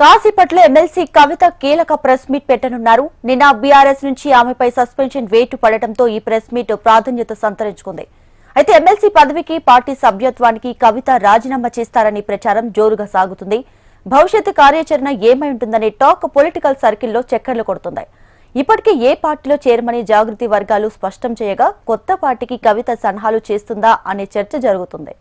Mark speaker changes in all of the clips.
Speaker 1: Kasipatla MLC కవిత కీలక press meet పెట్టనున్నారు. నిన్న BRS నుంచి ఆమెపై సస్పెన్షన్ వేటు పడటంతో ఈ ప్రెస్ మీట్ ప్రాధాన్యత సంతరించుకుంది. అయితే ఎమ్మెల్సీ పదవికి పార్టీ సభ్యత్వానికి కవిత రాజీనామా చేస్తారని ప్రచారం జోరుగా సాగుతుంది. భవిష్యత్తు కార్యాచరణ ఏమై ఉంటుందనే టాక్ పొలిటికల్ సర్కిల్లో చక్కర్లు కొడుతుంది. ఇప్పటికే ఏ పార్టీలో చేరమని జాగృతి వర్గాలు స్పష్టం చేయగా కొత్త పార్టీకి కవిత సలహాలు చేస్తుందా అనే చర్చ జరుగుతుంది.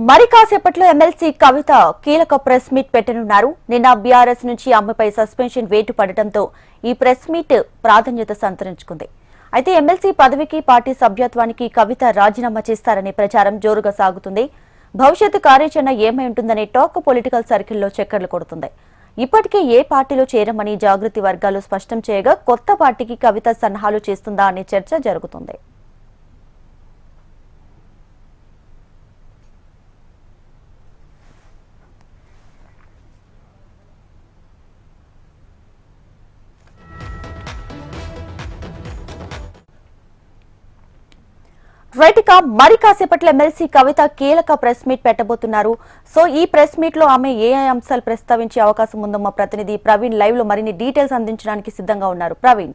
Speaker 1: మరి కాసేపట్లో ఎమ్మెల్సీ కవిత కీలక ప్రెస్ మీట్ పెట్టనున్నారు. నిన్న బీఆర్ఎస్ నుంచి ఆమెపై సస్పెన్షన్ వేటు పడటంతో ఈ ప్రెస్ మీట్ ప్రాధాన్యత సంతరించుకుంది. అయితే ఎమ్మెల్సీ పదవికి పార్టీ సభ్యత్వానికి కవిత రాజీనామా చేస్తారనే ప్రచారం జోరుగా సాగుతుంది. భవిష్యత్తు కార్యాచరణ ఏమై ఉంటుందనే టాక్ పొలిటికల్ సర్కిల్లో చక్కర్లు కొడుతుంది. ఇప్పటికే ఏ పార్టీలో చేరమని జాగృతి వర్గాలు స్పష్టం చేయగా కొత్త పార్టీకి కవిత సలహాలు చేస్తుందా అనే చర్చ జరుగుతుంది. రైట్గా మరి కాసేపట్లో ఎమ్మెల్సీ కవిత కీలక ప్రెస్ మీట్ పెట్టబోతున్నారు. సో ఈ ప్రెస్ మీట్ లో ఆమె ఏ అంశాలు ప్రస్తావించే అవకాశం ఉందో మా ప్రతినిధి ప్రవీణ్ లైవ్ లో మరిన్ని డీటెయిల్స్ అందించడానికి సిద్ధంగా ఉన్నారు. ప్రవీణ్,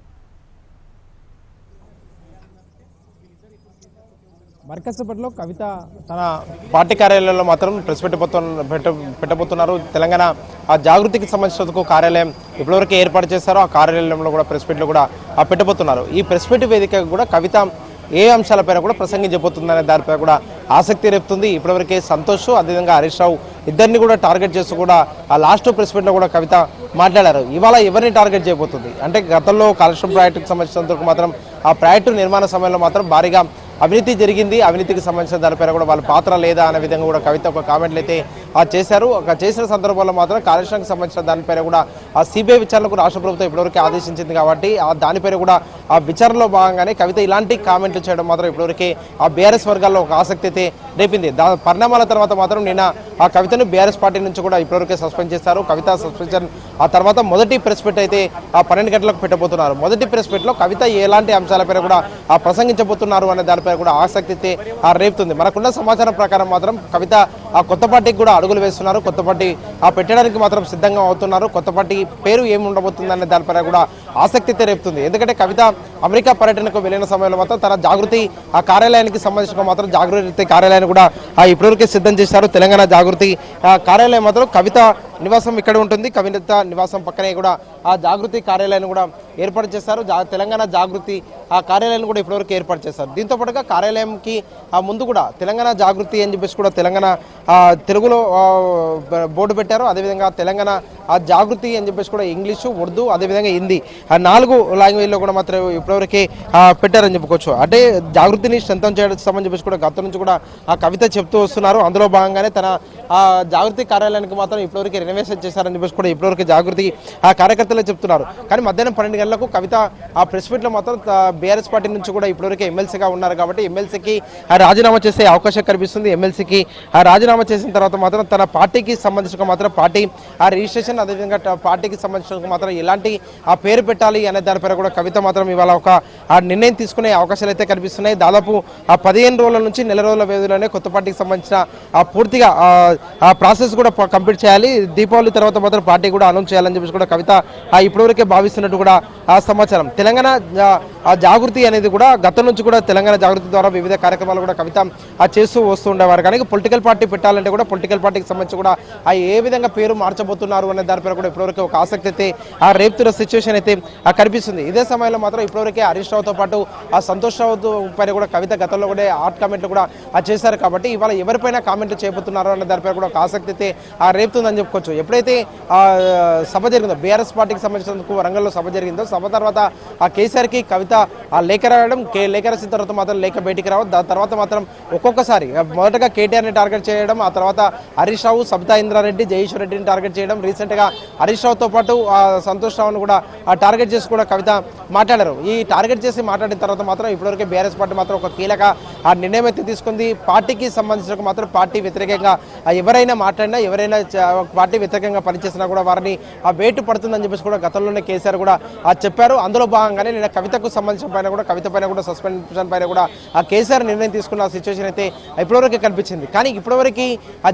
Speaker 2: మరి కాసేపట్లో కవిత తన పార్టీ కార్యాలయంలో మాత్రం ప్రెస్ పెట్టబోతున్నారు. తెలంగాణ ఆ జాగృతికి సంబంధించిన కార్యాలయం ఇప్పటివరకు ఏర్పాటు చేశారో ఆ కార్యాలయంలో కూడా ప్రెస్ మీట్లు కూడా పెట్టబోతున్నారు. ఈ ప్రెస్ మీట్ వేదిక కూడా కవిత ఏ అంశాలపైన కూడా ప్రసంగించబోతుందనే దానిపై కూడా ఆసక్తి రేపుతుంది. ఇప్పటివరకే సంతోష్ అదేవిధంగా హరీష్ రావు ఇద్దరిని కూడా టార్గెట్ చేస్తూ కూడా ఆ లాస్ట్ ప్రెస్ మీట్లో కూడా కవిత మాట్లాడారు. ఇవాళ ఎవరిని టార్గెట్ చేయబోతుంది అంటే గతంలో కాళేశ్వరం ప్రాజెక్టుకు సంబంధించినందుకు మాత్రం ఆ ప్రాజెక్టు నిర్మాణ సమయంలో మాత్రం భారీగా అవినీతి జరిగింది. అవినీతికి సంబంధించిన దానిపైన కూడా వాళ్ళ పాత్ర లేదా అనే విధంగా కూడా కవిత ఒక కామెంట్లు అయితే చేశారు. చేసిన సందర్భంలో మాత్రం కాళేశ్వరానికి సంబంధించిన దానిపైన కూడా ఆ సిబిఐ విచారణకు రాష్ట్ర ప్రభుత్వం ఇప్పటివరకు ఆదేశించింది కాబట్టి ఆ దానిపైన కూడా ఆ విచారణలో భాగంగానే కవిత ఇలాంటి కామెంట్లు చేయడం మాత్రం ఇప్పటివరకే ఆ బీఆర్ఎస్ వర్గాల్లో ఒక ఆసక్తి అయితే రేపింది. పరిణామాల తర్వాత మాత్రం నిన్న ఆ కవితను బీఆర్ఎస్ పార్టీ నుంచి కూడా ఇప్పటివరకే సస్పెండ్ చేశారు. కవిత సస్పెన్షన్ ఆ తర్వాత మొదటి ప్రెస్ మీట్ అయితే ఆ 12 గంటలకు పెట్టబోతున్నారు. మొదటి ప్రెస్ మీట్లో కవిత ఎలాంటి అంశాలపైన కూడా ఆ ప్రసంగించబోతున్నారు అనే దానిపై కూడా ఆసక్తి అయితే రేపుతుంది. మనకున్న సమాచారం ప్రకారం మాత్రం కవిత ఆ కొత్త పార్టీకి కూడా అడుగులు వేస్తున్నారు. కొత్త పార్టీ ఆ పెట్టడానికి మాత్రం సిద్ధంగా అవుతున్నారు. కొత్త పార్టీ పేరు ఏమి ఉండబోతుంది అనే దానిపై కూడా ఆసక్తి అయితే రేపుతుంది. ఎందుకంటే కవిత అమెరికా పర్యటనకు వెళ్ళిన సమయంలో మాత్రం తన జాగృతి ఆ కార్యాలయానికి సంబంధించిన మాత్రం జాగృతి కార్యాలయాన్ని కూడా ఇప్పటివరకే సిద్ధం చేశారు. తెలంగాణ జాగృతి కార్యాలయం మాత్రం కవిత నివాసం ఇక్కడ ఉంటుంది. కవిత నివాసం పక్కనే కూడా ఆ జాగృతి కార్యాలయాన్ని కూడా ఏర్పాటు చేశారు. తెలంగాణ జాగృతి ఆ కార్యాలయాన్ని కూడా ఇప్పటివరకు ఏర్పాటు చేశారు. దీంతో పాటుగా కార్యాలయంకి ముందు కూడా తెలంగాణ జాగృతి అని చెప్పేసి కూడా తెలంగాణ తెలుగులో బోర్డు పెట్టారు. అదేవిధంగా తెలంగాణ జాగృతి అని చెప్పేసి కూడా ఇంగ్లీషు, ఉర్దూ, అదేవిధంగా హిందీ ఆ 4 లాంగ్వేజ్లో కూడా మాత్రం ఇప్పటివరకే పెట్టారని చెప్పుకోవచ్చు. అంటే జాగృతిని స్ట్రెంథన్ చేయడం చెప్పేసి కూడా గతం నుంచి కూడా ఆ కవిత చెప్తూ వస్తున్నారు. అందులో భాగంగానే తన జాగృతి కార్యాలయానికి మాత్రం ఇప్పటివరకు రెనోవేషన్ చేశారని చెప్పేసి కూడా ఇప్పటివరకు జాగృతి ఆ కార్యకర్తలే చెప్తున్నారు. కానీ మధ్యాహ్నం 12 గంటలకు కవిత ఆ ప్రెస్ మీట్లో మాత్రం బీఆర్ఎస్ పార్టీ నుంచి కూడా ఇప్పటివరకు ఎమ్మెల్సీగా ఉన్నారు కాబట్టి ఎమ్మెల్సీకి రాజీనామా చేసే అవకాశం కనిపిస్తుంది. ఎమ్మెల్సీకి రాజీనామా చేసిన తర్వాత మాత్రం తన పార్టీకి సంబంధించిన మాత్రం పార్టీ ఆ రిజిస్ట్రేషన్ అదేవిధంగా పార్టీకి సంబంధించిన మాత్రం ఎలాంటి ఆ పేరు పెట్టాలి అనే దానిపై కూడా కవిత మాత్రం ఇవాళ ఒక నిర్ణయం తీసుకునే అవకాశాలు అయితే కనిపిస్తున్నాయి. దాదాపు ఆ 15 రోజుల నుంచి నెల రోజుల వ్యవధిలోనే కొత్త పార్టీకి సంబంధించిన పూర్తిగా ఆ ప్రాసెస్ కూడా కంప్లీట్ చేయాలి. దీపావళి తర్వాత మాత్రం పార్టీ కూడా అనౌన్స్ చేయాలని చెప్పేసి కూడా కవిత ఇప్పటివరకే భావిస్తున్నట్టు కూడా ఆ సమాచారం. తెలంగాణ జాగృతి అనేది కూడా గతం నుంచి కూడా తెలంగాణ జాగృతి ద్వారా వివిధ కార్యక్రమాలు కూడా కవిత చేస్తూ వస్తూ ఉండేవారు. కానీ పొలిటికల్ పార్టీ పెట్టాలంటే కూడా పొలిటికల్ పార్టీకి సంబంధించి కూడా ఏ విధంగా పేరు మార్చబోతున్నారు అనే దానిపై కూడా ఇప్పటివరకు ఒక ఆసక్తి అయితే రేపుతున్న సిచ్యువేషన్ అయితే కనిపిస్తుంది. ఇదే సమయంలో మాత్రం ఇప్పటివరకే హరీష్ రావుతో పాటు ఆ సంతోష్ రావు పైన కూడా కవిత గతంలో కూడా ఆర్ట్ కామెంట్లు కూడా చేశారు కాబట్టి ఇవాళ ఎవరిపైన కామెంట్లు చేయబోతున్నారు అనే దానిపై కూడా ఒక ఆసక్తి అయితే రేపుతుందని చెప్పుకోవచ్చు. ఎప్పుడైతే సభ జరిగిందో బీఆర్ఎస్ పార్టీకి సంబంధించిన వరంగల్లో సభ జరిగిందో సభ తర్వాత ఆ కేసీఆర్కి కవిత ఆ లేఖ రాయడం, లేఖ రాసిన తర్వాత మాత్రం లేఖ బయటికి రావడం, దాని తర్వాత మాత్రం ఒక్కొక్కసారి మొదటగా కేటీఆర్ని టార్గెట్ చేయడం, ఆ తర్వాత హరీష్ రావు, సబితా ఇంద్రారెడ్డి, జయేశ్వర్ రెడ్డిని టార్గెట్ చేయడం, రీసెంట్గా హరీష్ రావుతో పాటు సంతోష్ రావును కూడా టార్గెట్ చేసి కూడా కవిత మాట్లాడారు. ఈ టార్గెట్ చేసి మాట్లాడిన తర్వాత మాత్రం ఇప్పటివరకు బీఆర్ఎస్ పార్టీ మాత్రం ఒక కీలక నిర్ణయం అయితే తీసుకుంది. పార్టీకి సంబంధించిన మాత్రం పార్టీ వ్యతిరేకంగా ఎవరైనా మాట్లాడినా, ఎవరైనా పార్టీ వ్యతిరేకంగా పనిచేసినా కూడా వారిని వేటు పడుతుందని చెప్పేసి కూడా గతంలోనే కేసీఆర్ కూడా చెప్పారు. అందులో భాగంగానే నేను కవితకు సంబంధించిన పైన కూడా, కవిత పైన కూడా, సస్పెన్షన్ పైన కూడా కేసీఆర్ నిర్ణయం తీసుకున్న సిచ్యువేషన్ అయితే ఇప్పటివరకు కనిపించింది. కానీ ఇప్పటివరకు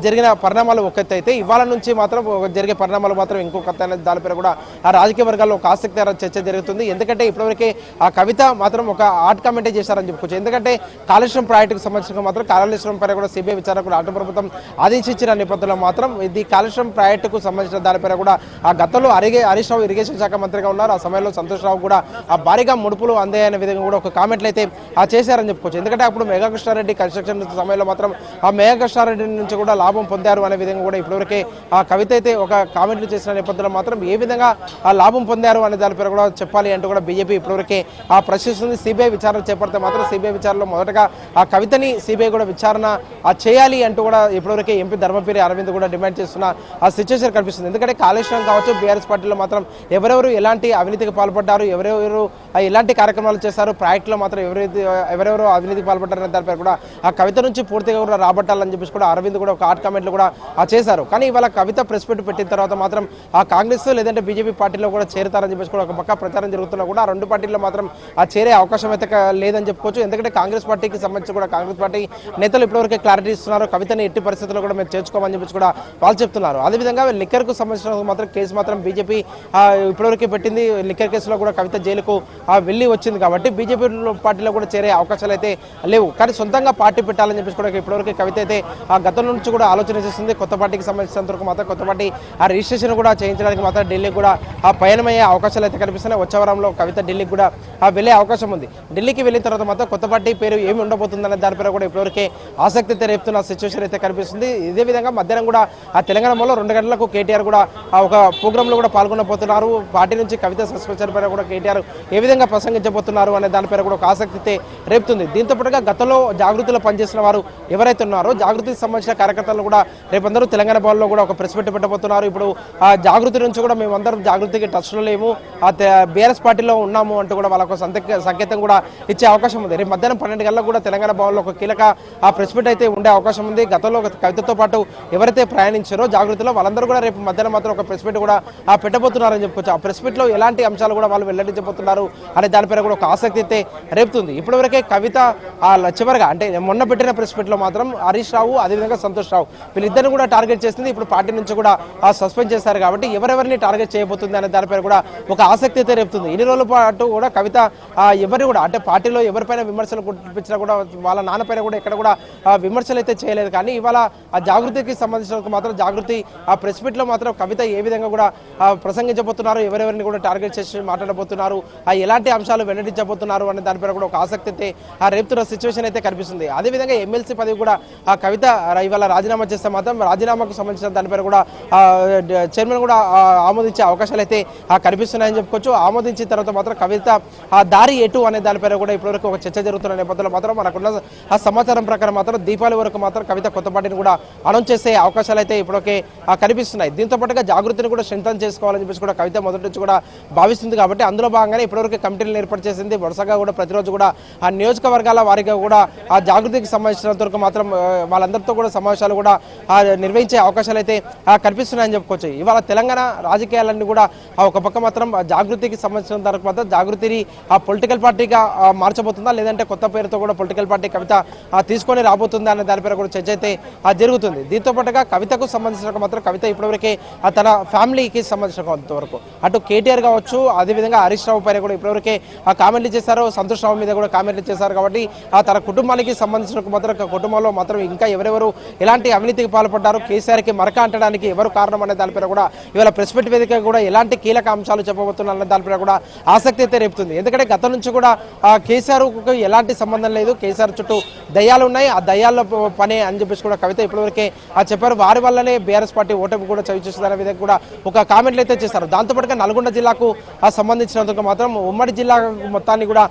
Speaker 2: జరిగిన పరిణామాలు ఒక ఎత్తు అయితే, ఇవాళ నుంచి మాత్రం జరిగే పరిణామాలు మాత్రం ఇంకొక దానిపైన కూడా రాజకీయ వర్గాల్లో ఒక ఆసక్తికర చర్చ జరుగుతుంది. ఎందుకంటే ఇప్పటివరకే కవిత మాత్రం ఒక ఆర్ట్ కామెంటే చేశారని చెప్పుకోవచ్చు. ఎందుకంటే కాళేశ్వరం ప్రాజెక్టుకు సంబంధించిన మాత్రం కాళేశ్వరం పైన కూడా సిబిఐ విచారణకు రాష్ట్ర ప్రభుత్వం ఆదేశించిన నేపథ్యంలో మాత్రం ఇది కాళేశ్వరం ప్రాజెక్టుకు సంబంధించిన దానిపైన కూడా గతంలో హరీష్ రావు ఇరిగేషన్ శాఖ మంత్రిగా ఉన్నారు. ఆ సమయంలో సంతోష్ రావు కూడా భారీగా ముడుపులు అందాయనే విధంగా కూడా ఒక కామెంట్లు అయితే చేశారని చెప్పుకోవచ్చు. ఎందుకంటే అప్పుడు మేఘా కృష్ణారెడ్డి కన్స్ట్రక్షన్ సమయంలో మాత్రం మేఘా కృష్ణారెడ్డి నుంచి కూడా లాభం పొందారు అనే విధంగా కూడా ఇప్పటివరకే కవిత అయితే ఒక కామెంట్లు చేసిన నేపథ్యంలో మాత్రం ఏ విధంగా లాభం పొందారు అనే దానిపై కూడా చెప్పాలి అంటూ కూడా బీజేపీ ఇప్పటివరకే ప్రశ్నిస్తుంది. సిబిఐ విచారణ చేపడితే మాత్రం సిబిఐ విచారణలో మొదటగా కవితని సిబిఐ కూడా విచారణ చేయాలి అంటూ కూడా ఇప్పటివరకే ఎంపీ ధర్మపురి అరవింద్ కూడా డిమాండ్ చేస్తున్న సిచ్యువేషన్ కనిపిస్తుంది. ఎందుకంటే కాళేశ్వరం కావచ్చు, బీఆర్ఎస్ పార్టీలో మాత్రం ఎవరెవరు ఎలాంటి అవినీతికి పాల్పడ్డారు, ఎవరెవరు ఎలాంటి కార్యక్రమాలు చేశారు, ప్రాజెక్టులో మాత్రం ఎవరెవరు అవినీతికి పాల్పడ్డారనే దానిపై కూడా కవిత నుంచి పూర్తిగా కూడా రాబట్టాలని చెప్పేసి కూడా అరవింద్ కూడా ఒక ఆర్ట్ కామెంట్లు కూడా చేశారు. కానీ ఇవాళ కవిత ప్రెస్ మీట్ పెట్టిన తర్వాత మాత్రం కాంగ్రెస్ లేదంటే బీజేపీ పార్టీలో కూడా చేరుతారని చెప్పేసి కూడా ఒక పక్క ప్రచారం జరుగుతున్నా కూడా రెండు పార్టీల్లో మాత్రం చేరే అవకాశం అయితే లేదని చెప్పుకోవచ్చు. ఎందుకంటే కాంగ్రెస్ పార్టీకి సంబంధించి కూడా కాంగ్రెస్ పార్టీ నేతలు ఇప్పటివరకు క్లారిటీ ఇస్తున్నారు. కవితని ఎట్టి పరిస్థితుల్లో కూడా మేము చేర్చుకోమని చెప్పేసి కూడా వాళ్ళు చెప్తున్నారు. అదేవిధంగా లిక్కర్కు సంబంధించిన మాత్రం కేసు మాత్రం బీజేపీ ఇప్పటివరకు పెట్టింది. లిక్కర్ కేసులో కూడా కవిత జైలుకు వెళ్ళి వచ్చింది కాబట్టి బీజేపీ పార్టీలో కూడా చేరే అవకాశాలు అయితే లేవు. కానీ సొంతంగా పార్టీ పెట్టాలని చెప్పేసి కూడా ఇప్పటివరకు కవిత అయితే గతం నుంచి కూడా ఆలోచన చేస్తుంది. కొత్త పార్టీకి సంబంధించినంత వరకు మాత్రం కొత్త పార్టీ రిజిస్ట్రేషన్ కూడా చేయించడానికి మాత్రం ఢిల్లీకి కూడా పయనమయ్యే అవకాశాలు అయితే కనిపిస్తున్నాయి. వచ్చే వారంలో కవిత ఢిల్లీకి కూడా వెళ్ళే అవకాశం ఉంది. ఢిల్లీకి వెళ్ళిన తర్వాత మాత్రం కొత్త పార్టీ పేరు ఏమి ఉండబోతుందనే దానిపై కూడా ఇప్పటివరకే ఆసక్తి అయితే రేపుతున్న సిచ్యువేషన్ అయితే కనిపిస్తుంది. ఇదే విధంగా మధ్యాహ్నం కూడా తెలంగాణలో 2 గంటలకు కేటీఆర్ కూడా ఒక ప్రోగ్రాంలో కూడా పాల్గొనబోతున్నారు. పార్టీ నుంచి కవిత సస్పెన్షన్ పైన కూడా కేటీఆర్ ఏ విధంగా ప్రసంగించబోతున్నారు అనే దానిపై కూడా ఒక ఆసక్తి అయితే రేపుతుంది. దీంతో పాటుగా గతంలో జాగృతిలో పనిచేసిన వారు ఎవరైతే ఉన్నారో జాగృతికి సంబంధించిన కార్యకర్తలు కూడా రేపందరూ తెలంగాణ భవన్లో కూడా ఒక ప్రెస్ మీట్ పెట్టబోతున్నారు. ఇప్పుడు జాగృతి నుంచి కూడా మేమందరం జాగృతికి టచ్లో లేము, బీఆర్ఎస్ పార్టీలో ఉన్నాము అంటూ కూడా వాళ్ళకు సంకేతం కూడా ఇచ్చే అవకాశం ఉంది. రేపు మధ్యాహ్నం 12 గంటలకు కూడా తెలంగాణ భవన్లో ఒక కీలక ప్రెస్ మీట్ అయితే ఉండే అవకాశం ఉంది. గతంలో కవితతో పాటు ఎవరైతే ప్రయాణించారో జాగృతిలో వాళ్ళందరూ కూడా రేపు మధ్యాహ్నం మాత్రం ఒక ప్రెస్ మీట్ కూడా పెట్టబోతున్నారని చెప్పుకోవచ్చు. ఆ ప్రెస్ మీట్లో ఎలాంటి అంశాలు కూడా వాళ్ళు వెల్లడించబోతున్నారు అనే దానిపై కూడా ఒక ఆసక్తి అయితే రేపుతుంది. ఇప్పటివరకే కవిత చివరిగా అంటే మొన్న పెట్టిన ప్రెస్ మీట్లో మాత్రం హరీష్ రావు అదేవిధంగా సంతోష్ రావు వీళ్ళిద్దరిని కూడా టార్గెట్ చేస్తుంది. ఇప్పుడు పార్టీ నుంచి కూడా సస్పెండ్ చేశారు కాబట్టి ఎవరెవరిని టార్గెట్ చేయబోతుంది అనే దానిపై కూడా ఒక ఆసక్తి అయితే రేపుతుంది. ఇన్ని రోజుల పాటు కూడా కవిత ఎవరిని కూడా అంటే పార్టీలో ఎవరిపైన విమర్శలు కురిపించినా కూడా వాళ్ళ నాన్నపైన కూడా ఎక్కడ కూడా విమర్శలు అయితే చేయలేదు. కానీ ఇవాళ ఆ జాగృతికి సంబంధించిన మాత్రం జాగృతి ప్రెస్ మీట్లో మాత్రం కవిత ఏ విధంగా కూడా ప్రసంగించబోతున్నారు, ఎవరెవరిని కూడా టార్గెట్ చేసి మాట్లాడబోతున్నారు, ఎలాంటి అంశాలు వెల్లడించబోతున్నారు అనే దానిపై కూడా ఒక ఆసక్తి అయితే రేపుతున్న సిచ్యువేషన్ అయితే కనిపిస్తుంది. అదేవిధంగా ఎమ్మెల్సీ పదవి కూడా కవిత ఇవాళ రాజీనామా చేస్తే మాత్రం రాజీనామాకు సంబంధించిన దానిపై కూడా చైర్మన్ కూడా ఆమోదించే అవకాశాలు అయితే కనిపిస్తున్నాయని చెప్పుకోవచ్చు. ఆమోదించిన తర్వాత మాత్రం కవిత దారి ఎటు అనే దానిపై కూడా ఇప్పటివరకు ఒక చర్చ జరుగుతున్న నేపథ్యంలో మాత్రం మనకున్న సమాచారం ప్రకారం మాత్రం దీపావళి వరకు మాత్రం కవిత కొత్త పార్టీని కూడా అనౌన్స్ చేసే అవకాశాలు అయితే ఇప్పటికే కనిపిస్తున్నాయి. దీంతో పాటుగా జాగృతిని కూడా స్ట్రెంథన్ చేసుకోవాలని చెప్పేసి కూడా కవిత మొదటి నుంచి కూడా భావిస్తుంది. కాబట్టి అందులో భాగంగానే ఇప్పటివరకు కమిటీలను ఏర్పాటు చేసింది. వరుసగా కూడా ప్రతిరోజు కూడా ఆ నియోజకవర్గాల వారిగా కూడా ఆ జాగృతికి సంబంధించినంత వరకు మాత్రం వాళ్ళందరితో కూడా సమావేశాలు కూడా నిర్వహించే అవకాశాలు అయితే కనిపిస్తున్నాయని చెప్పుకోవచ్చు. ఇవాళ తెలంగాణ రాజకీయాలన్నీ కూడా ఒక పక్క మాత్రం జాగృతికి సంబంధించిన వరకు మాత్రం జాగృతిని ఆ పొలిటికల్ పార్టీగా మార్చబోతుందా లేదంటే కొత్త పేరుతో కూడా పొలిటికల్ పార్టీ కవిత తీసుకొని రాబోతుందా అనే దానిపై కూడా చర్చ అయితే జరుగుతుంది. దీంతో పాటుగా కవితకు సంబంధించిన మాత్రం కవిత ఇప్పటివరకే తన ఫ్యామిలీకి సంబంధించినంత వరకు అటు కేటీఆర్ కావచ్చు అదేవిధంగా హరీష్ రావు పైన కూడా ఇప్పటివరకే కామెంట్లు చేశారు, సంతోష్ రావు మీద కూడా కామెంట్లు చేశారు. కాబట్టి తన కుటుంబానికి సంబంధించిన మాత్రం కుటుంబంలో మాత్రం ఇంకా ఎవరెవరు ఎలాంటి అవినీతికి పాల్పడ్డారు, కేసీఆర్కి మరక అంటడానికి ఎవరు కారణం అనే దానిపై కూడా ఇవాళ ప్రెస్ మీట్ వేదిక కూడా ఎలాంటి కీలక అంశాలు చెప్పబోతున్నారనే దానిపై కూడా ఆసక్తి అయితే రేపుతుంది. ఎందుకంటే గతం నుంచి కూడా కేసీఆర్కు ఎలాంటి సంబంధం లేదు, కేసీఆర్ చుట్టూ దయ్యాలు ఉన్నాయి, ఆ దయ్యాల పనే అని చెప్పేసి కూడా కవిత ఇప్పటివరకే చెప్పారు. వారి వల్లనే బీఆర్ఎస్ పార్టీ ఓటమి కూడా చవిచూస్తుందనే విధంగా కూడా ఒక కామెంట్లు అయితే చేశారు. దాంతోపాటుగా నల్గొండ జిల్లాకు సంబంధించినందుకు మాత్రం ఉమ్మడి జిల్లా మొత్తాన్ని కూడా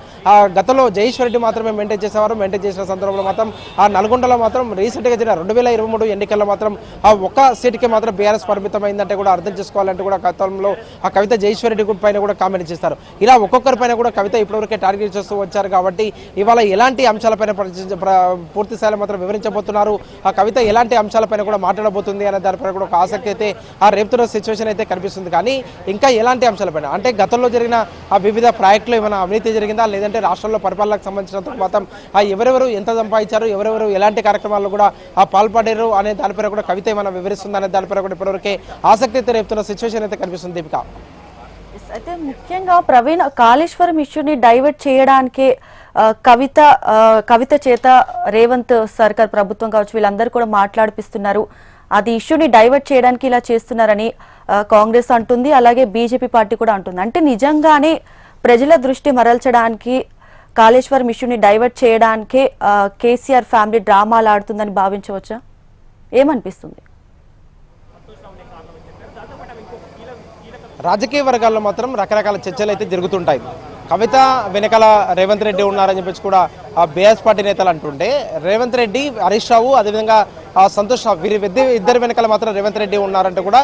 Speaker 2: గతంలో జయేశ్వర్ రెడ్డి మాత్రమే మెయింటైన్ చేసేవారు. మెయింటైన్ చేసిన సందర్భంలో మాత్రం నల్గొండలో మాత్రం రీసెంట్గా జరిగిన 2023 ఎన్నికల్లో మాత్రం ఒక్క సీటుకే మాత్రం బీఆర్ఎస్ పరిమితమైందంటే కూడా అర్థం చేసుకోవాలంటే కూడా గతంలో కవిత జయేశ్వర్ రెడ్డి పైన కూడా కామెంట్ చేస్తారు. ఇలా ఒక్కొక్కరి పైన కూడా కవిత ఇప్పటివరకే టార్గెట్ చేస్తూ వచ్చారు. కాబట్టి ఇవాళ ఎలాంటి అంశాలపైన పూర్తి స్థాయిలో మాత్రం వివరించబోతున్నారు, కవిత ఎలాంటి అంశాలపైన కూడా మాట్లాడబోతుంది అనే దానిపైన కూడా ఒక ఆసక్తి అయితే రేపుతున్న సిచ్యువేషన్ అయితే కనిపిస్తుంది. కానీ ఇంకా ఎలాంటి అంశాలపైన అంటే గతంలో జరిగిన వివిధ ప్రాజెక్టులు ఏమైనా అవినీతి జరిగిందా, లేదంటే రాష్ట్రంలో పరిపాలనకు సంబంధించినంత మాత్రం ఎవరెవరు ఎంత సంపాదించారు, ఎవరెవరు ఎలాంటి కార్యక్రమాల్లో కూడా పాల్పడారు అనే దానిపైన కూడా కవిత ఏమైనా వివరిస్తుంది అనే దానిపైన కూడా ఇప్పటివరకే ఆసక్తి అయితే రేపుతున్న సిచ్యువేషన్ అయితే కనిపిస్తుంది. దీపిక,
Speaker 1: అయితే ముఖ్యంగా ప్రవీణ్, కాళేశ్వరం ఇష్యూని డైవర్ట్ చేయడానికి కవిత చేత రేవంత్ సర్కార్ ప్రభుత్వం కావచ్చు వీళ్ళందరూ కూడా మాట్లాడిపిస్తున్నారు. అది ఇష్యూని డైవర్ట్ చేయడానికి ఇలా చేస్తున్నారని కాంగ్రెస్ అంటుంది, అలాగే బీజేపీ పార్టీ కూడా అంటుంది. అంటే నిజంగానే ప్రజల దృష్టి మరల్చడానికి కాళేశ్వరం ఇష్యూని డైవర్ట్ చేయడానికి కేసీఆర్ ఫ్యామిలీ డ్రామాలు ఆడుతుందని భావించవచ్చా? ఏమనిపిస్తుంది?
Speaker 2: రాజకీయ వర్గాల్లో మాత్రం రకరకాల చర్చలు అయితే జరుగుతుంటాయి. కవిత వెనకాల రేవంత్ రెడ్డి ఉన్నారని చెప్పేసి కూడా బీఆర్ఎస్ పార్టీ నేతలు అంటుంటే, రేవంత్ రెడ్డి, హరీష్ రావు, అదేవిధంగా సంతోష్ రావు వీరి ఇద్దరి వెనకాల మాత్రం రేవంత్ రెడ్డి ఉన్నారంటే కూడా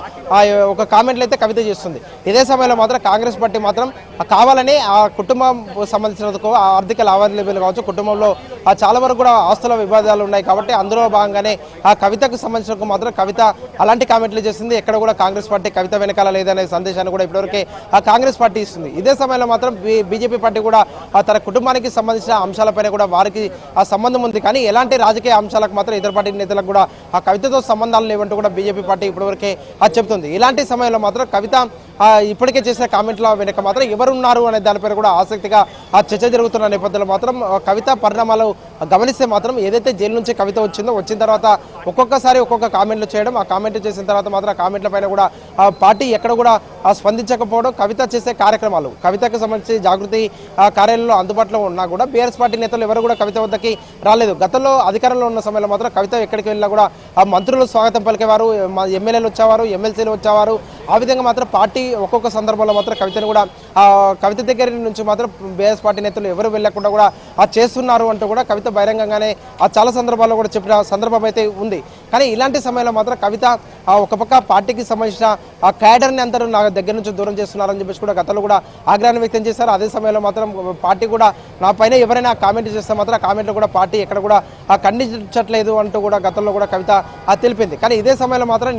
Speaker 2: ఒక కామెంట్లు అయితే కవిత చేస్తుంది. ఇదే సమయంలో మాత్రం కాంగ్రెస్ పార్టీ మాత్రం కావాలని ఆ కుటుంబం సంబంధించినందుకు ఆర్థిక లావాదేవీలు కావచ్చు, కుటుంబంలో చాలా వరకు కూడా ఆస్తుల వివాదాలు ఉన్నాయి. కాబట్టి అందులో భాగంగానే ఆ కవితకు సంబంధించిన మాత్రం కవిత అలాంటి కామెంట్లు చేస్తుంది. ఎక్కడ కూడా కాంగ్రెస్ పార్టీ కవిత వెనకాల లేదనే సందేశాన్ని కూడా ఇప్పటివరకే ఆ కాంగ్రెస్ పార్టీ ఇస్తుంది. ఇదే సమయంలో మాత్రం బీజేపీ పార్టీ కూడా తన కుటుంబానికి సంబంధించిన అంశాలపైన కూడా వారికి ఆ సంబంధం ఉంది. కానీ ఎలాంటి రాజకీయ అంశాలకు మాత్రం ఇతర పార్టీ నేతలకు కూడా ఆ కవితతో సంబంధాలు లేవంటూ కూడా బీజేపీ పార్టీ ఇప్పటివరకే చెప్తుంది. ఇలాంటి సమయంలో మాత్రం కవిత ఇప్పటికే చేసిన కామెంట్ల వెనక మాత్రం ఎవరున్నారు అనే దానిపైన కూడా ఆసక్తిగా చర్చ జరుగుతున్న నేపథ్యంలో మాత్రం కవిత పరిణామాలు గమనిస్తే మాత్రం ఏదైతే జైలు నుంచి కవిత వచ్చిన తర్వాత ఒక్కొక్కసారి ఒక్కొక్క కామెంట్లు చేయడం, ఆ కామెంట్లు చేసిన తర్వాత మాత్రం ఆ కామెంట్ల పైన కూడా పార్టీ ఎక్కడ కూడా స్పందించకపోవడం, కవిత చేసే కార్యక్రమాలు, కవితకు సంబంధించి జాగృతి కార్యాలయంలో అందుబాటులో ఉన్నా కూడా బీఆర్ఎస్ పార్టీ నేతలు ఎవరు కూడా కవిత వద్దకి రాలేదు. గతంలో అధికారంలో ఉన్న సమయంలో మాత్రం కవిత ఎక్కడికి వెళ్ళినా కూడా ఆ మంత్రులు స్వాగతం పలికేవారు, ఎమ్మెల్యేలు వచ్చేవారు, ఎమ్మెల్సీలు వచ్చేవారు. ఆ విధంగా మాత్రం పార్టీ ఒక్కొక్క సందర్భంలో మాత్రం కవితను కూడా కవిత దగ్గర నుంచి మాత్రం బీఆర్ఎస్ పార్టీ నేతలు ఎవరు వెళ్లకుండా కూడా చేస్తున్నారు అంటూ కూడా కవిత బహిరంగంగానే చాలా సందర్భాల్లో కూడా చెప్పిన సందర్భం అయితే ఉంది. కానీ ఇలాంటి సమయంలో మాత్రం కవిత ఒక పక్క పార్టీకి సంబంధించిన ఆ క్యాడర్ని అందరూ నా దగ్గర నుంచి దూరం చేస్తున్నారని చెప్పేసి కూడా గతంలో కూడా ఆగ్రహాన్ని వ్యక్తం చేశారు. అదే సమయంలో మాత్రం పార్టీ కూడా నా పైన ఎవరైనా కామెంట్ చేస్తే మాత్రం ఆ కామెంట్లు కూడా పార్టీ ఎక్కడ కూడా ఖండించట్లేదు అంటూ కూడా గతంలో కూడా కవిత తెలిపింది. కానీ ఇదే సమయంలో మాత్రం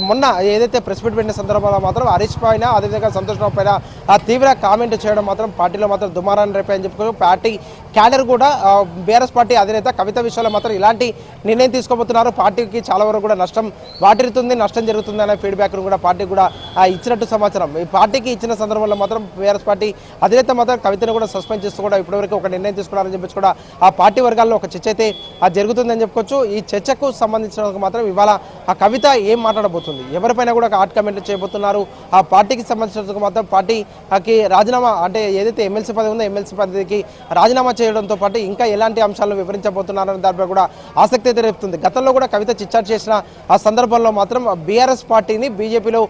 Speaker 2: మొన్న ఏదైతే ప్రెస్ మీట్ పెట్టిన సందర్భంలో మాత్రం హరీష్ పైన, అదేవిధంగా సంతోష్ రావు పైన తీవ్ర కామెంట్ చేయడం మాత్రం పార్టీలో మాత్రం దుమారాన్ని రేపాయని చెప్పుకో పార్టీ క్యాడర్ కూడా బీఆర్ఎస్ పార్టీ అధినేత కవిత విషయంలో మాత్రం ఇలాంటి నిర్ణయం తీసుకోబోతున్నారు. పార్టీకి చాలా వరకు కూడా నష్టం వాటిరుతుంది, నష్టం జరుగుతుంది అనే ఫీడ్బ్యాక్ కూడా పార్టీ కూడా ఇచ్చినట్టు సమాచారం. ఈ పార్టీకి ఇచ్చిన సందర్భంలో మాత్రం బీఆర్ఎస్ పార్టీ అధినేత మాత్రం కవితను కూడా సస్పెండ్ చేస్తూ కూడా ఇప్పటివరకు ఒక నిర్ణయం తీసుకున్నారని చెప్పేసి కూడా ఆ పార్టీ వర్గాల్లో ఒక చర్చ అయితే జరుగుతుందని చెప్పుకోవచ్చు. ఈ చర్చకు సంబంధించిన మాత్రం ఇవాళ ఆ కవిత ఏం మాట్లాడబోతుంది, ఎవరిపైన కూడా హాట్ కామెంట్లు చేయబోతున్నారు, ఆ పార్టీకి సంబంధించినందుకు మాత్రం పార్టీకి రాజీనామా అంటే ఏదైతే ఎమ్మెల్సీ పదవి ఉందో ఎమ్మెల్సీ పదవికి రాజీనామా చేయడంతో పాటు ఇంకా ఎలాంటి అంశాలను వివరించబోతున్నారని దానిపై కూడా ఆసక్తి అయితే రేపుతుంది. గతంలో కూడా కవిత చిట్చాట్ చేసిన ఆ సందర్భంలో మాత్రం బీఆర్ఎస్ పార్టీని బీజేపీలో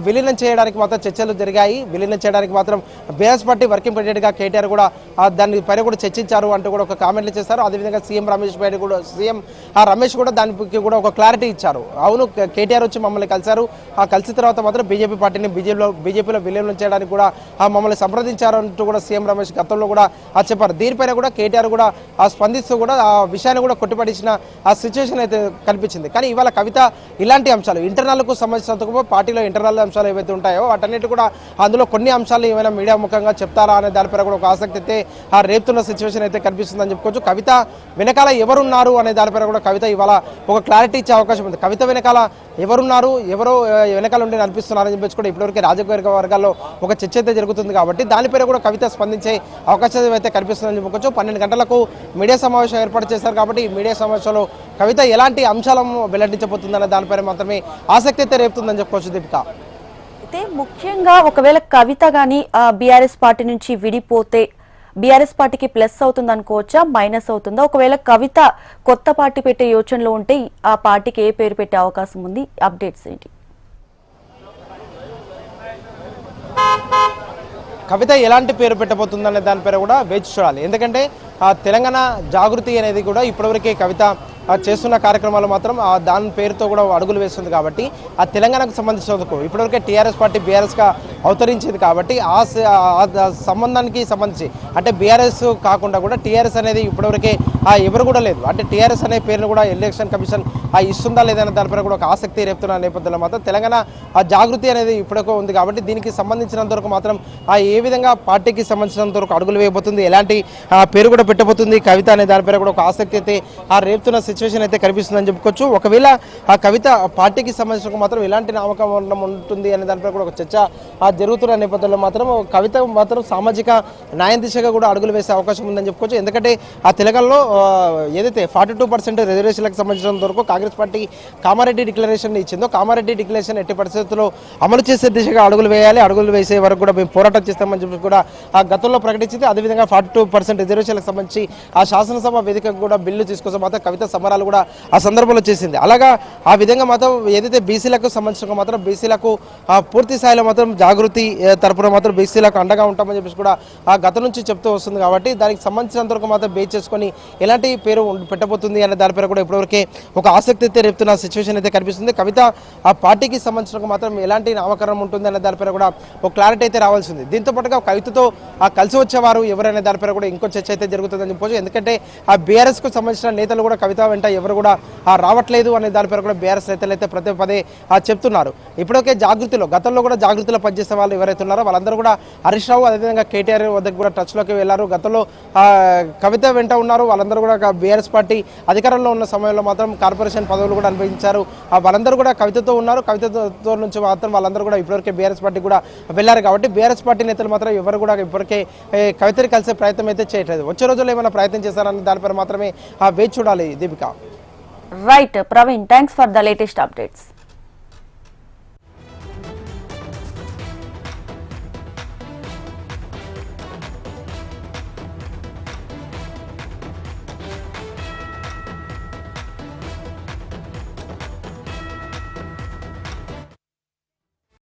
Speaker 2: విలీనం చేయడానికి మాత్రం చర్చలు జరిగాయి. విలీనం చేయడానికి మాత్రం బీఆర్ఎస్ పార్టీ వర్కింగ్ ప్రెసిడెంట్గా కేటీఆర్ కూడా దాని పైన కూడా చర్చించారు అంటూ కూడా ఒక కామెంట్లు చేశారు. అదేవిధంగా సీఎం రమేష్ కూడా దానికి కూడా ఒక క్లారిటీ ఇచ్చారు. అవును, కేటీఆర్ వచ్చి మమ్మల్ని కలిశారు, కలిసిన తర్వాత మాత్రం బీజేపీ పార్టీని బీజేపీలో విలీనం చేయడానికి కూడా మమ్మల్ని సంప్రదించారు అంటూ కూడా సీఎం రమేష్ గతంలో కూడా చెప్పారు. దీనిపైన కూడా కేటీఆర్ కూడా స్పందిస్తూ కూడా ఆ విషయాన్ని కూడా కొట్టిపడిచిన ఆ సిచ్యువేషన్ అయితే కనిపించింది. కానీ ఇవాళ కవిత ఇలాంటి అంశాలు ఇంటర్నల్కు సంబంధించినందుకు పార్టీలో ఇంటర్నల్ అంశాలు ఏవైతే ఉంటాయో వాటన్నిటి కూడా అందులో కొన్ని అంశాలు ఏమైనా మీడియా ముఖంగా చెప్తారా అనే దానిపైన కూడా ఒక ఆసక్తి అయితే రేపుతున్న సిచ్యువేషన్ అయితే కనిపిస్తుందని చెప్పుకోవచ్చు. కవిత వెనకాల ఎవరున్నారు అనే దానిపైన కూడా కవిత ఇవాళ ఒక క్లారిటీ ఇచ్చే అవకాశం ఉంది. కవిత వెనకాల ఎవరున్నారు, ఎవరో వెనకాల ఉండి అనిపిస్తున్నారని చెప్పేసి కూడా ఇప్పటివరకు రాజకీయ వర్గాల్లో ఒక చర్చ అయితే జరుగుతుంది. కాబట్టి దానిపైన కూడా కవిత స్పందించే అవకాశం అయితే కనిపిస్తుందని చెప్పుకోవచ్చు. 12 గంటలకు మీడియా సమావేశం ఏర్పాటు చేశారు. కాబట్టి ఈ మీడియా సమావేశంలో కవిత ఎలాంటి అంశాలను వెల్లడించబోతుందనే దానిపైన మాత్రమే ఆసక్తి అయితే రేపుతుందని చెప్పుకోవచ్చు. దీపిక,
Speaker 1: అయితే ముఖ్యంగా ఒకవేళ కవిత గాని బీఆర్ఎస్ పార్టీ నుంచి విడిపోతే బీఆర్ఎస్ పార్టీకి ప్లస్ అవుతుంది అనుకోవచ్చా, మైనస్ అవుతుందా? ఒకవేళ కవిత కొత్త పార్టీ పెట్టే యోచనలో ఉంటే ఆ పార్టీకి ఏ పేరు పెట్టే అవకాశం ఉంది? అప్డేట్స్ ఏంటి?
Speaker 2: కవిత ఎలాంటి పేరు పెట్టబోతుందనే దానిపైన కూడా వేచి చూడాలి. ఎందుకంటే తెలంగాణ జాగృతి అనేది కూడా ఇప్పటివరకే కవిత చేస్తున్న కార్యక్రమాలు మాత్రం దాని పేరుతో కూడా అడుగులు వేస్తుంది కాబట్టి ఆ తెలంగాణకు సంబంధించినందుకు ఇప్పటివరకే టీఆర్ఎస్ పార్టీ బీఆర్ఎస్గా అవతరించింది కాబట్టి ఆ సంబంధానికి సంబంధించి అంటే బీఆర్ఎస్ కాకుండా కూడా టీఆర్ఎస్ అనేది ఇప్పటివరకే ఎవరు కూడా లేదు. అంటే టీఆర్ఎస్ అనే పేరును కూడా ఎలక్షన్ కమిషన్ ఇస్తుందా లేదనే దానిపైన కూడా ఒక ఆసక్తి రేపుతున్న నేపథ్యంలో మాత్రం తెలంగాణ జాగృతి అనేది ఇప్పటికే ఉంది కాబట్టి దీనికి సంబంధించినంత వరకు మాత్రం ఏ విధంగా పార్టీకి సంబంధించినంత వరకు అడుగులు వేయబోతుంది, ఎలాంటి పేరు కూడా పెట్టబోతుంది కవిత అనే దానిపైన కూడా ఒక ఆసక్తి అయితే రేపుతున్న సిచ్యువేషన్ అయితే కనిపిస్తుందని చెప్పుకోవచ్చు. ఒకవేళ ఆ కవిత పార్టీకి సంబంధించిన మాత్రం ఎలాంటి నామకరణం ఉంటుంది అనే దానిపై కూడా ఒక చర్చ జరుగుతున్న నేపథ్యంలో మాత్రం కవిత మాత్రం సామాజిక న్యాయం దిశగా కూడా అడుగులు వేసే అవకాశం ఉందని చెప్పుకోవచ్చు. ఎందుకంటే ఆ తెలంగాణలో ఏదైతే 42% రిజర్వేషన్లకు సంబంధించినంత వరకు కాంగ్రెస్ పార్టీ కామారెడ్డి డిక్లరేషన్ ఇచ్చిందో కామారెడ్డి డిక్లరేషన్ ఎట్టి పరిస్థితుల్లో అమలు చేసే దిశగా అడుగులు వేయాలి, అడుగులు వేసే వరకు కూడా మేము పోరాటం చేస్తామని చెప్పి కూడా ఆ గతంలో ప్రకటించింది. అదేవిధంగా 42% రిజర్వేషన్లకు సంబంధించి ఆ శాసనసభ వేదికకు కూడా బిల్లు తీసుకొస్తే మాత్రం కవిత సమరాలు కూడా ఆ సందర్భంలో చేసింది. అలాగా ఆ విధంగా మాత్రం ఏదైతే బీసీలకు సంబంధించిన మాత్రం బీసీలకు పూర్తి స్థాయిలో మాత్రం జాగృతి తరపున మాత్రం బీసీలకు అండగా ఉంటామని చెప్పేసి కూడా ఆ గతం నుంచి చెప్తూ వస్తుంది కాబట్టి దానికి సంబంధించినంత వరకు మాత్రం బేస్ చేసుకొని ఎలాంటి పేరు పెట్టబోతుంది అనే దానిపైన కూడా ఇప్పటివరకే ఒక ఆసక్తి అయితే రేపుతున్న సిచ్యువేషన్ అయితే కనిపిస్తుంది. కవిత ఆ పార్టీకి సంబంధించిన మాత్రం ఎలాంటి నామకరణం ఉంటుంది అనే దానిపైన కూడా ఒక క్లారిటీ అయితే రావాల్సింది. దీంతో పాటుగా కవితతో కలిసి వచ్చేవారు ఎవరైనా దానిపైన కూడా ఇంకో చర్చ అయితే జరుగుతుందని చెప్పొచ్చు. ఎందుకంటే ఆ బీఆర్ఎస్ కు సంబంధించిన నేతలు కూడా కవిత వెంట ఎవరు కూడా రావట్లేదు అనే దానిపైన కూడా బీఆర్ఎస్ నేతలు అయితే ప్రతి పదే చెప్తున్నారు. ఇప్పటికే జాగృతిలో గతంలో కూడా జాగృతిలో పనిచేసే వాళ్ళు ఎవరైతే ఉన్నారో వాళ్ళందరూ కూడా హరీష్ రావు అదేవిధంగా కేటీఆర్ వద్దకు కూడా టచ్లోకి వెళ్లారు. గతంలో కవిత వెంట ఉన్నారు. వాళ్ళందరూ కూడా బీఆర్ఎస్ పార్టీ అధికారంలో ఉన్న సమయంలో మాత్రం కార్పొరేషన్ పదవులు కూడా అనుభవించారు. వాళ్ళందరూ కూడా కవితతో ఉన్నారు. కవితతో నుంచి మాత్రం వాళ్ళందరూ కూడా ఇప్పటివరకే బీఆర్ఎస్ పార్టీ కూడా వెళ్లారు కాబట్టి బీఆర్ఎస్ పార్టీ నేతలు మాత్రం ఎవరు కూడా ఇప్పటికే కవితని కలిసే ప్రయత్నం అయితే చేయట్లేదు. వచ్చే రోజుల్లో ఏమైనా ప్రయత్నం చేస్తారని దానిపై మాత్రమే వేచి చూడాలి. Deepika.
Speaker 1: Right Praveen, thanks for the latest updates.